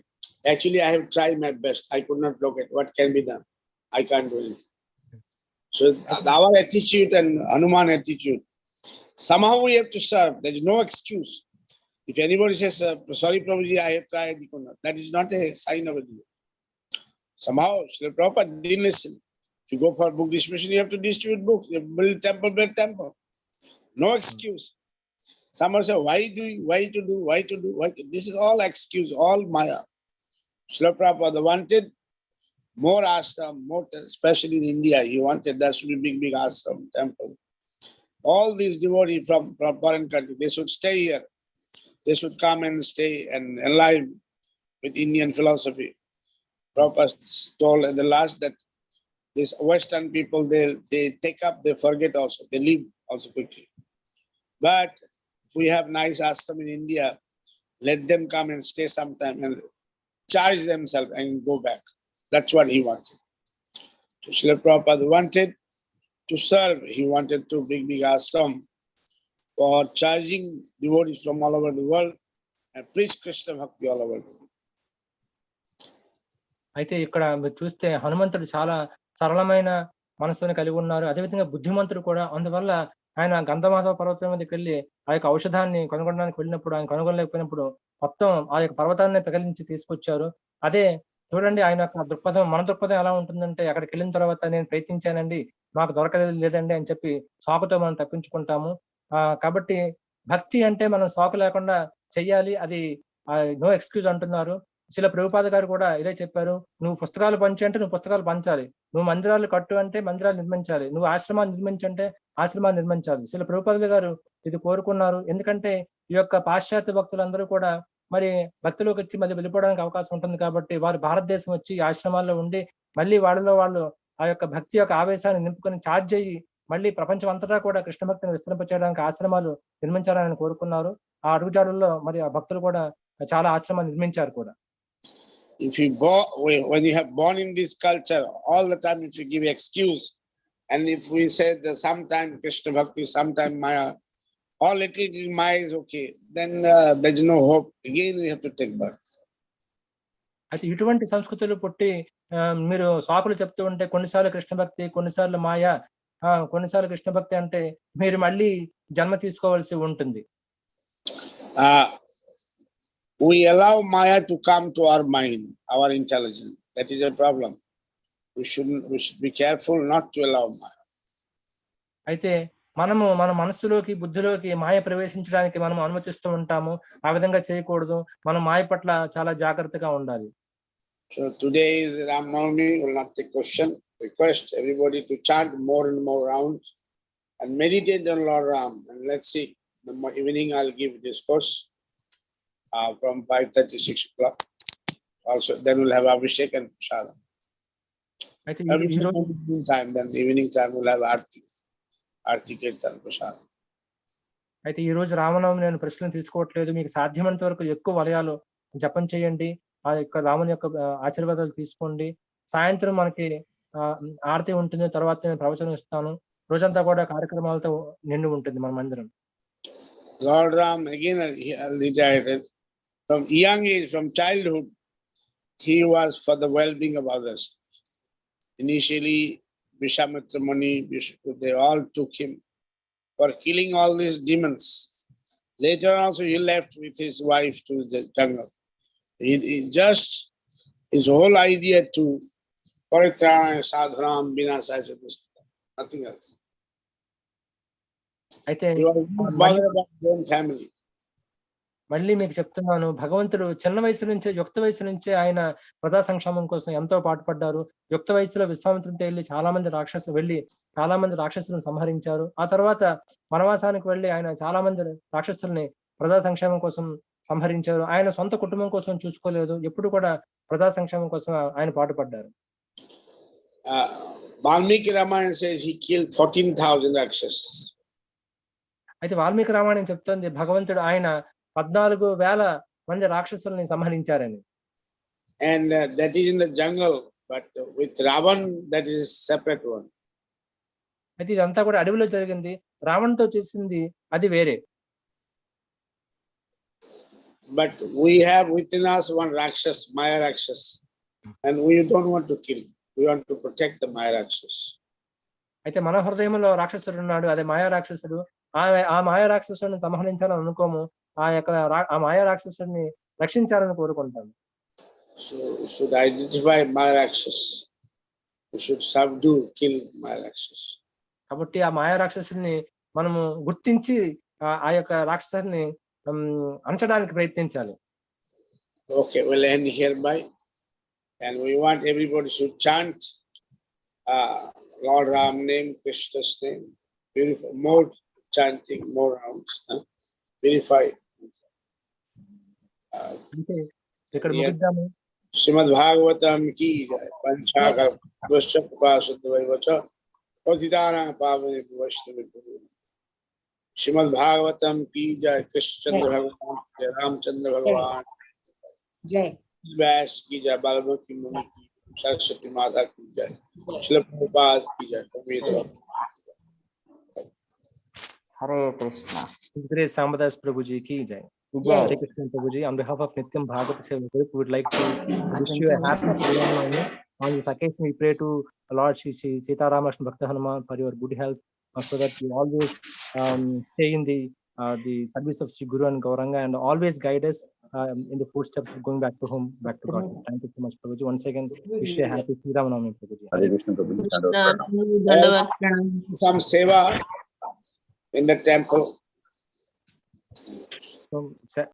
actually, I have tried my best. I could not locate. What can be done? I can't do anything. So our attitude and Hanuman attitude, somehow we have to serve. There is no excuse. If anybody says, sorry, Prabhuji, I have tried, you could not. That is not a sign of a devotee. Somehow, Srila Prabhupada didn't listen. If you go for book distribution, you have to distribute books. You build temple. No excuse. Someone say, why to do? This is all excuse, all Maya. Srila Prabhupada wanted more ashram, especially in India. He wanted there should be big ashram, temple. All these devotees from foreign country, they should stay here. They should come and stay and enliven with Indian philosophy. Prabhupada told at the last that these Western people, they take up, they forget also, they leave also quickly. But we have nice ashram in India. Let them come and stay sometime and charge themselves and go back. That's what he wanted. So Srila Prabhupada wanted to serve. He wanted to big ashram for charging devotees from all over the world and preach Krishna Bhakti all over the world. అయితే ఇక్కడ మీరు చూస్తే హనుమంతుడు చాలా సరళమైన మనస్సును కలిగి ఉన్నారు. అదేవిధంగా బుద్ధిమంతుడు కూడా. అందువల్ల ఆయన గంధమాధవ పర్వతం మీదకి వెళ్ళి ఆ యొక్క ఔషధాన్ని కనుగొనడానికి వెళ్ళినప్పుడు ఆయన కనుగొనలేకపోయినప్పుడు మొత్తం ఆ యొక్క పర్వతాన్ని పెకలించి తీసుకొచ్చారు. అదే చూడండి ఆయన యొక్క దృక్పథం, మన దృక్పథం ఎలా ఉంటుందంటే అక్కడికి వెళ్ళిన తర్వాత నేను ప్రయత్నించానండి, నాకు దొరకలేదు లేదండి అని చెప్పి సాకుతో మనం తప్పించుకుంటాము. కాబట్టి భక్తి అంటే మనం సాకు లేకుండా చెయ్యాలి. అది నో ఎక్స్క్యూజ్ అంటున్నారు. శిల ప్రభుపాద గారు కూడా ఇదే చెప్పారు. నువ్వు పుస్తకాలు పంచి అంటే నువ్వు పుస్తకాలు పంచాలి, నువ్వు మందిరాలు కట్టు అంటే మందిరాలు నిర్మించాలి, నువ్వు ఆశ్రమాలు నిర్మించంటే ఆశ్రమాలు నిర్మించాలి. శిల ప్రభుపాద గారు ఇది కోరుకున్నారు. ఎందుకంటే ఈ యొక్క పాశ్చాత్య భక్తులందరూ కూడా మరి భక్తిలోకి వచ్చి మళ్ళీ వెళ్ళిపోవడానికి అవకాశం ఉంటుంది కాబట్టి వారు భారతదేశం వచ్చి ఆశ్రమాల్లో ఉండి మళ్ళీ వాళ్ళలో వాళ్ళు ఆ యొక్క భక్తి యొక్క ఆవేశాన్ని నింపుకొని ఛార్జ్ అయ్యి మళ్ళీ ప్రపంచం అంతటా కూడా కృష్ణ భక్తిని విస్తరింపచేయడానికి ఆశ్రమాలు నిర్మించాలని కోరుకున్నారు. ఆ అడుగుజాడల్లో మరి ఆ భక్తులు కూడా చాలా ఆశ్రమాలు నిర్మించారు కూడా. If you go, when you have born in this culture, all the time if you give excuse, and if we say that sometime Krishna Bhakti, sometime Maya, or little Maya is okay, then there's no hope. Again we have to take birth. అయితే ఇటువంటి సంస్కృతులు పుట్టి మీరు సాకులు చెప్తూ ఉంటే కొన్నిసార్లు కృష్ణ భక్తి, కొన్నిసార్లు మాయ, కొన్నిసార్లు కృష్ణ భక్తి అంటే మీరు మళ్ళీ జన్మ తీసుకోవాల్సి ఉంటుంది. We allow Maya to come to our mind, our intelligence. That is a problem. We should be careful not to allow Maya. అయితే మనము మన మనస్సులోకి, బుద్ధిలోకి మాయ ప్రవేశించడానికి మనం అనుమతిస్తూ ఉంటాము. ఆ విధంగా చేయకూడదు. మనం మాయ పట్ల చాలా జాగ్రత్తగా ఉండాలి. So today is Ram Navami. We will not take question. Request everybody to chant more and more rounds and meditate on Lord Ram. And let's see. In the evening I'll give discourse from 5:30 6 o'clock. Also, then we'll have Abhishek and Prasad. అయితే Evening time, then evening time we'll have Arti Kirtan Prasad. అయితే ఈ రోజు రామనవమి నేను ప్రశ్నలు తీసుకోవట్లేదు. మీకు సాధ్యమైనంత వరకు ఎక్కువ వలయాలు జపం చేయండి. ఆ యొక్క రాముని యొక్క ఆశీర్వాదాలు తీసుకోండి. సాయంత్రం మనకి ఆరతి ఉంటుంది. తర్వాత నేను ప్రవచనం ఇస్తాను. రోజంతా కూడా కార్యక్రమాలతో నిండి ఉంటుంది మన మందిరం. Lord Ram again retired from young age, from childhood. He was for the well-being of others. Initially, Vishwamitra Muni, they all took him for killing all these demons. Later also, he left with his wife to the jungle. He just his whole idea to Paritrana Sadhanam Vinasaya, nothing else. అయితే He was bothered about his own family. మళ్ళీ మీకు చెప్తున్నాను, భగవంతుడు చిన్న వయసు నుంచే, యుక్త వయసు నుంచే ఆయన ప్రజా సంక్షేమం కోసం ఎంతో పాటుపడ్డారు. యుక్త వయసులో విశ్వామిత్రునితో వెళ్ళి చాలా మంది రాక్షసులను సంహరించారు. ఆ తర్వాత వనవాసానికి వెళ్ళి ఆయన చాలా మంది రాక్షసుల్ని ప్రజా సంక్షేమం కోసం సంహరించారు. ఆయన సొంత కుటుంబం కోసం చూసుకోలేదు. ఎప్పుడు కూడా ప్రజా సంక్షేమం కోసం ఆయన పాటుపడ్డారు. Valmiki Ramayana says he killed 14,000 Rakshasas. అయితే వాల్మీకి రామాయణం చెప్తోంది భగవంతుడు ఆయన 14,000 మంది రాక్షసుల్ని సంహరించారని. And that is in the jungle, but with Ravan that is separate one. అయితే ఇదంతా కూడా అడవిలో జరిగింది. రావణ్తో చేసింది అది వేరే. But we have within us one Rakshas, Maya Rakshas, and we don't want to kill. We want to protect the Maya Rakshas. అయితే మన హృదయంలో రాక్షసుడు ఉన్నాడు, అదే మాయా రాక్షసుడు. ఆ మాయా రాక్షసుడిని సంహరించాలని అనుకోము. ఆ మాయా రాక్షసుడిని రక్షించాలని కోరుకుంటాను. So we should identify Maya Rakshas. We should subdue, kill Maya Rakshas. కాబట్టి ఆ మాయా రాక్షసుడిని మనము గుర్తించి ఆ యొక్క రాక్షసుని అంచడానికి ప్రయత్నించాలి. Okay, we'll end hereby, and we want everybody should chant Lord Ram name, Krishna's name, purify, more chanting, more rounds, purify. అంటే ఇక్కడ ముగిద్దాము. Srimad Bhagavatam ki jai, Panchakar Vashchakpa Suddhavaivacha, Patitanang Pavane Vaishnavi. Srimad Bhagavatam ki jai, Krishna Bhagavan, Jai Ramchandra Bhagavan, Jai. Vyas ki jai, Balabhaki Muni ki Saraswati माता की जय, श्रील प्रभुपाद की जय। उम्मीदवार Hare Krishna. His Grace Sambadas Prabhuji ki jai. Jai. Hare Krishna Prabhuji. On behalf of Nityam Bhagavata Sevaya group, we would like to wish you a happy Sri Ramanavami. On this occasion, we pray to Lord Shri Sita Ramashna Bhakta Hanuman for your good health, so that you always stay in the service of Sri Guru and Gauranga, and always guide us in the footsteps of going back to home, back to God. Thank you so much, Prabhuji. Once again, wish you a happy Sri Ramanavami, Prabhuji. Hare Krishna Prabhu. Dandavat pranam. some seva in the temple. So,